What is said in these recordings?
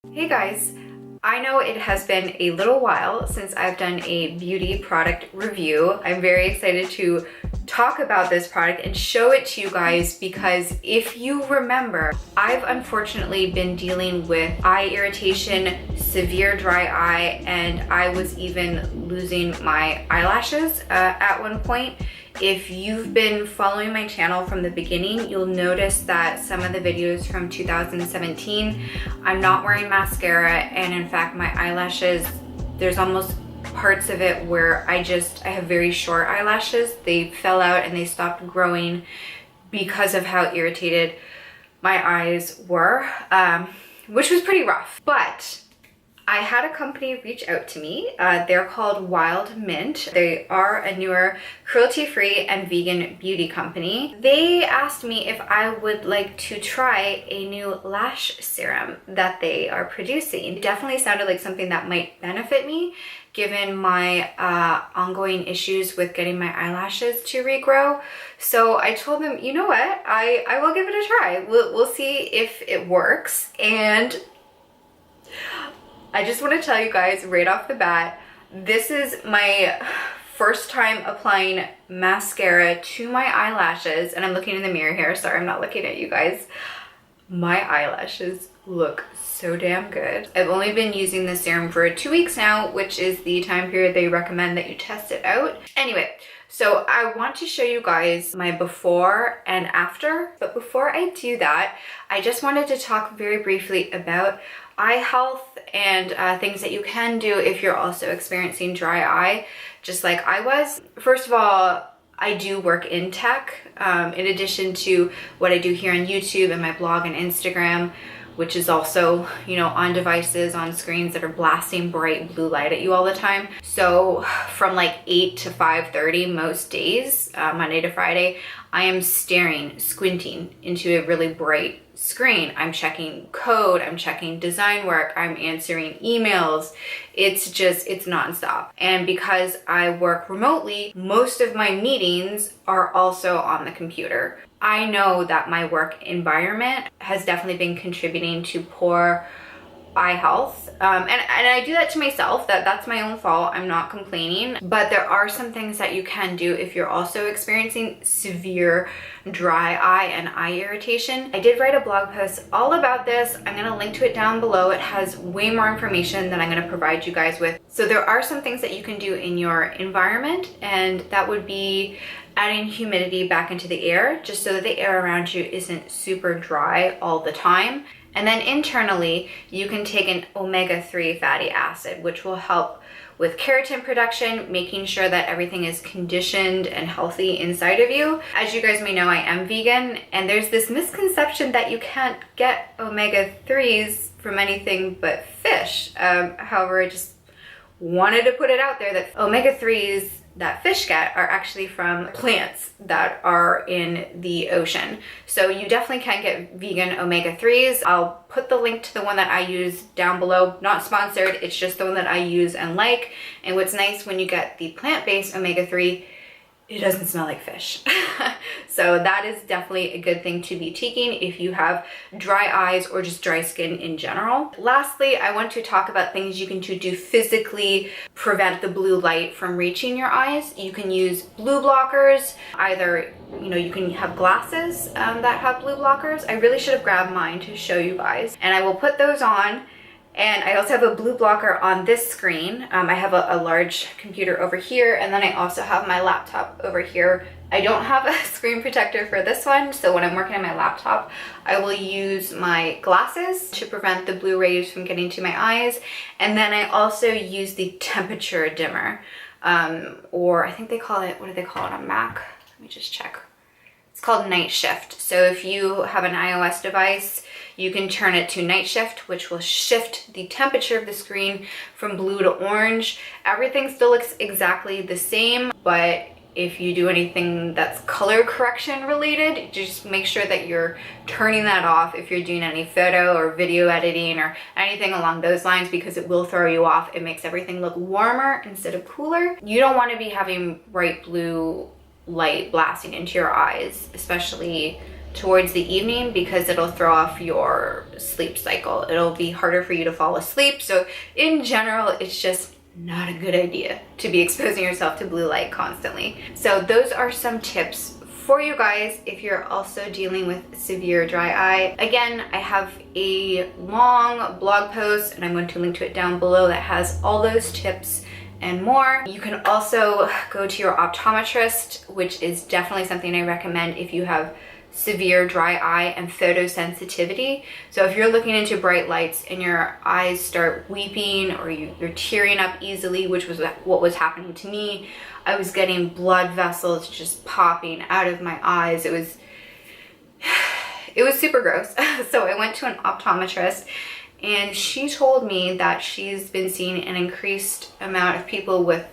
Hey guys, I know it has been a little while since I've done a beauty product review. I'm very excited to talk about this product and show it to you guys because if you remember, I've unfortunately been dealing with eye irritation, severe dry eye, and I was even losing my eyelashes at one point. If you've been following my channel from the beginning, you'll notice that some of the videos from 2017, I'm not wearing mascara, and in fact my eyelashes, there's almost parts of it where I have very short eyelashes. They fell out and they stopped growing because of how irritated my eyes were, which was pretty rough. But I had a company reach out to me. They're called Wild Mint. They are a newer cruelty-free and vegan beauty company. They asked me if I would like to try a new lash serum that they are producing. It definitely sounded like something that might benefit me given my ongoing issues with getting my eyelashes to regrow. So I told them, you know what, I will give it a try. We'll see if it works. And I just want to tell you guys right off the bat, this is my first time applying mascara to my eyelashes, and I'm looking in the mirror here. Sorry, I'm not looking at you guys. My eyelashes look so damn good. I've only been using this serum for 2 weeks now, which is the time period they recommend that you test it out. Anyway, so I want to show you guys my before and after, but before I do that, I just wanted to talk very briefly about eye health and things that you can do if you're also experiencing dry eye, just like I was. First of all, I do work in tech, in addition to what I do here on YouTube and my blog and Instagram, which is also, you know, on devices, on screens that are blasting bright blue light at you all the time. So from like 8 to 5:30 most days, Monday to Friday, I am staring, squinting into a really bright screen. I'm checking code, I'm checking design work, I'm answering emails. It's nonstop. And because I work remotely, most of my meetings are also on the computer. I know that my work environment has definitely been contributing to poor eye health. And I do that to myself. That's my own fault. I'm not complaining. But there are some things that you can do if you're also experiencing severe dry eye and eye irritation. I did write a blog post all about this. I'm going to link to it down below. It has way more information than I'm going to provide you guys with. So there are some things that you can do in your environment, and that would be adding humidity back into the air, just so that the air around you isn't super dry all the time. And then internally, you can take an omega-3 fatty acid, which will help with keratin production, making sure that everything is conditioned and healthy inside of you. As you guys may know, I am vegan, and there's this misconception that you can't get omega-3s from anything but fish. However, I just wanted to put it out there that omega-3s that fish get are actually from plants that are in the ocean. So you definitely can get vegan omega-3s. I'll put the link to the one that I use down below. Not sponsored, it's just the one that I use and like. And what's nice when you get the plant-based omega-3, it doesn't smell like fish. So that is definitely a good thing to be taking if you have dry eyes or just dry skin in general. Lastly, I want to talk about things you can do to physically prevent the blue light from reaching your eyes. You can use blue blockers. Either, you know, you can have glasses that have blue blockers. I really should have grabbed mine to show you guys. And I will put those on. And I also have a blue blocker on this screen. I have a large computer over here, and then I also have my laptop over here. I don't have a screen protector for this one, so when I'm working on my laptop, I will use my glasses to prevent the blue rays from getting to my eyes. And then I also use the temperature dimmer, or I think they call it, what do they call it on Mac? Let me just check. It's called night shift. So if you have an iOS device, you can turn it to night shift, which will shift the temperature of the screen from blue to orange. Everything still looks exactly the same, but if you do anything that's color correction related, just make sure that you're turning that off if you're doing any photo or video editing or anything along those lines, because it will throw you off. It makes everything look warmer instead of cooler. You don't want to be having bright blue light blasting into your eyes, especially towards the evening because it'll throw off your sleep cycle. It'll be harder for you to fall asleep. So in general, it's just not a good idea to be exposing yourself to blue light constantly. So those are some tips for you guys if you're also dealing with severe dry eye. Again, I have a long blog post and I'm going to link to it down below that has all those tips and more. You can also go to your optometrist, which is definitely something I recommend if you have severe dry eye and photosensitivity. So if you're looking into bright lights and your eyes start weeping or you're tearing up easily, which was what was happening to me, I was getting blood vessels just popping out of my eyes. It was super gross. So I went to an optometrist and she told me that she's been seeing an increased amount of people with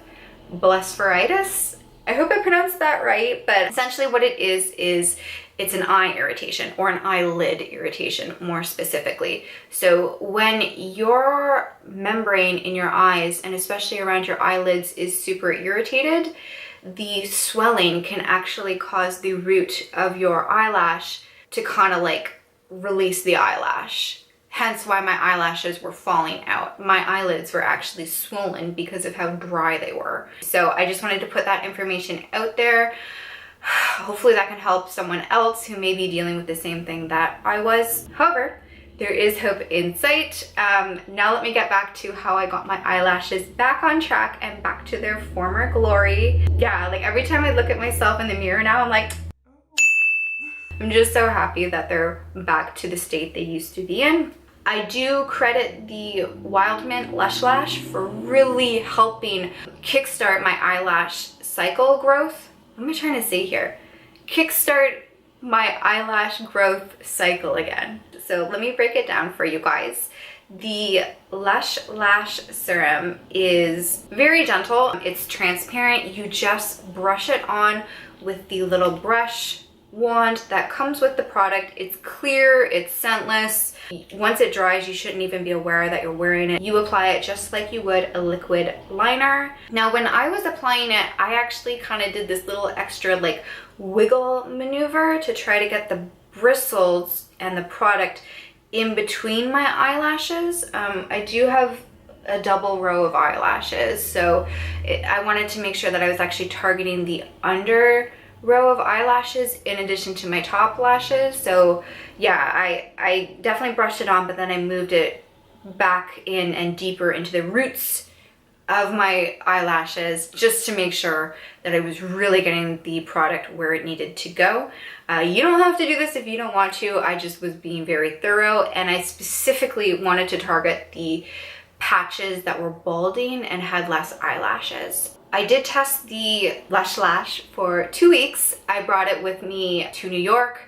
Blepharitis. I hope I pronounced that right, but essentially what it is it's an eye irritation or an eyelid irritation more specifically. So when your membrane in your eyes and especially around your eyelids is super irritated, the swelling can actually cause the root of your eyelash to kind of like release the eyelash. Hence why my eyelashes were falling out. My eyelids were actually swollen because of how dry they were. So I just wanted to put that information out there. Hopefully that can help someone else who may be dealing with the same thing that I was. However, there is hope in sight. Now let me get back to how I got my eyelashes back on track and back to their former glory. Yeah, like every time I look at myself in the mirror now, I'm like, I'm just so happy that they're back to the state they used to be in. I do credit the Wild Mint Lush Lash for really helping kickstart my eyelash cycle growth. What am I trying to say here? Kickstart my eyelash growth cycle again. So let me break it down for you guys. The Lush Lash Serum is very gentle. It's transparent. You just brush it on with the little brush wand that comes with the product. It's clear, it's scentless. Once it dries, you shouldn't even be aware that you're wearing it. You apply it just like you would a liquid liner. Now, when I was applying it, I actually kind of did this little extra like wiggle maneuver to try to get the bristles and the product in between my eyelashes. I do have a double row of eyelashes, so I wanted to make sure that I was actually targeting the under row of eyelashes in addition to my top lashes. So yeah, I definitely brushed it on, but then I moved it back in and deeper into the roots of my eyelashes just to make sure that I was really getting the product where it needed to go. You don't have to do this if you don't want to. I just was being very thorough, and I specifically wanted to target the patches that were balding and had less eyelashes. I did test the Lush Lash for 2 weeks. I brought it with me to New York.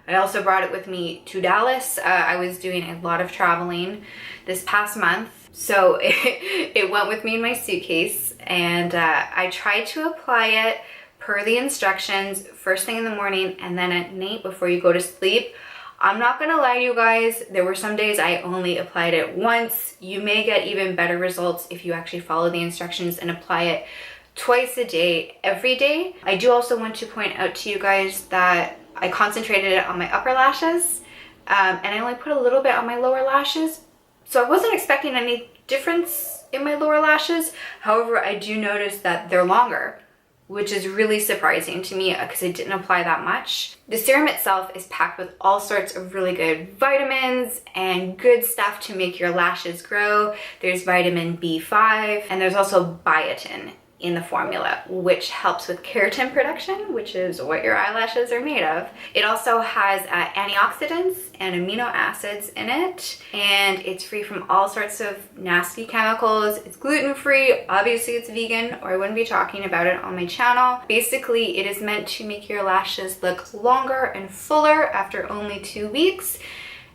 I also brought it with me to Dallas. I was doing a lot of traveling this past month, so it went with me in my suitcase, and I tried to apply it per the instructions first thing in the morning and then at night before you go to sleep. I'm not gonna lie to you guys, there were some days I only applied it once. You may get even better results if you actually follow the instructions and apply it twice a day, every day. I do also want to point out to you guys that I concentrated it on my upper lashes, and I only put a little bit on my lower lashes. So I wasn't expecting any difference in my lower lashes. However, I do notice that they're longer, which is really surprising to me because I didn't apply that much. The serum itself is packed with all sorts of really good vitamins and good stuff to make your lashes grow. There's vitamin B5 and there's also biotin in the formula, which helps with keratin production, which is what your eyelashes are made of. It also has antioxidants and amino acids in it, and it's free from all sorts of nasty chemicals. It's gluten-free, obviously it's vegan, or I wouldn't be talking about it on my channel. Basically, it is meant to make your lashes look longer and fuller after only 2 weeks.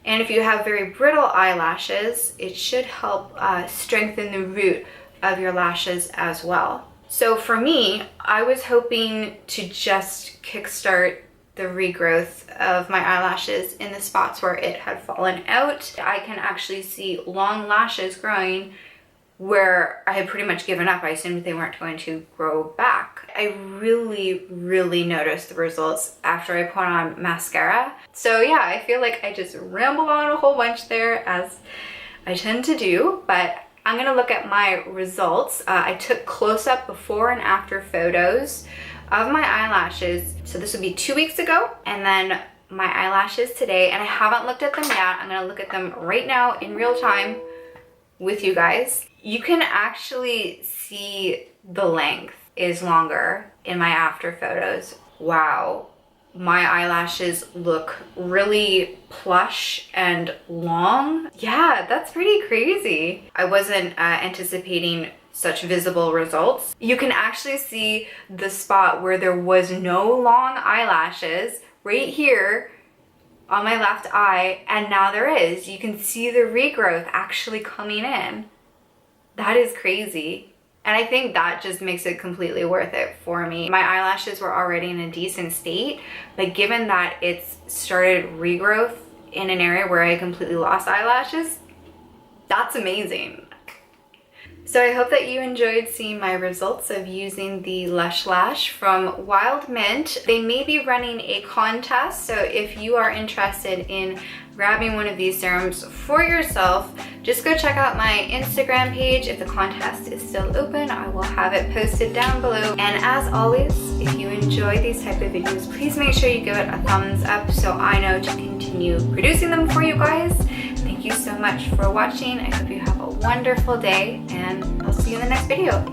And if you have very brittle eyelashes, it should help strengthen the root of your lashes as well. So for me, I was hoping to just kickstart the regrowth of my eyelashes in the spots where it had fallen out. I can actually see long lashes growing where I had pretty much given up. I assumed they weren't going to grow back. I really noticed the results after I put on mascara. So yeah, I feel like I just rambled on a whole bunch there, as I tend to do, but I'm gonna look at my results. I took close-up before and after photos of my eyelashes. So this would be 2 weeks ago, and then my eyelashes today, and I haven't looked at them yet. I'm gonna look at them right now in real time with you guys. You can actually see the length is longer in my after photos. Wow, my eyelashes look really plush and long. Yeah, that's pretty crazy. I wasn't anticipating such visible results. You can actually see the spot where there was no long eyelashes right here on my left eye, and now there is. You can see the regrowth actually coming in. That is crazy. And I think that just makes it completely worth it for me. My eyelashes were already in a decent state, but given that it's started regrowth in an area where I completely lost eyelashes, that's amazing. So I hope that you enjoyed seeing my results of using the Lush Lash from Wild Mint. They may be running a contest, so if you are interested in grabbing one of these serums for yourself, just go check out my Instagram page. If the contest is still open, I will have it posted down below. And as always, if you enjoy these type of videos, please make sure you give it a thumbs up so I know to continue producing them for you guys. Thank you so much for watching. I hope you have a wonderful day, and I'll see you in the next video.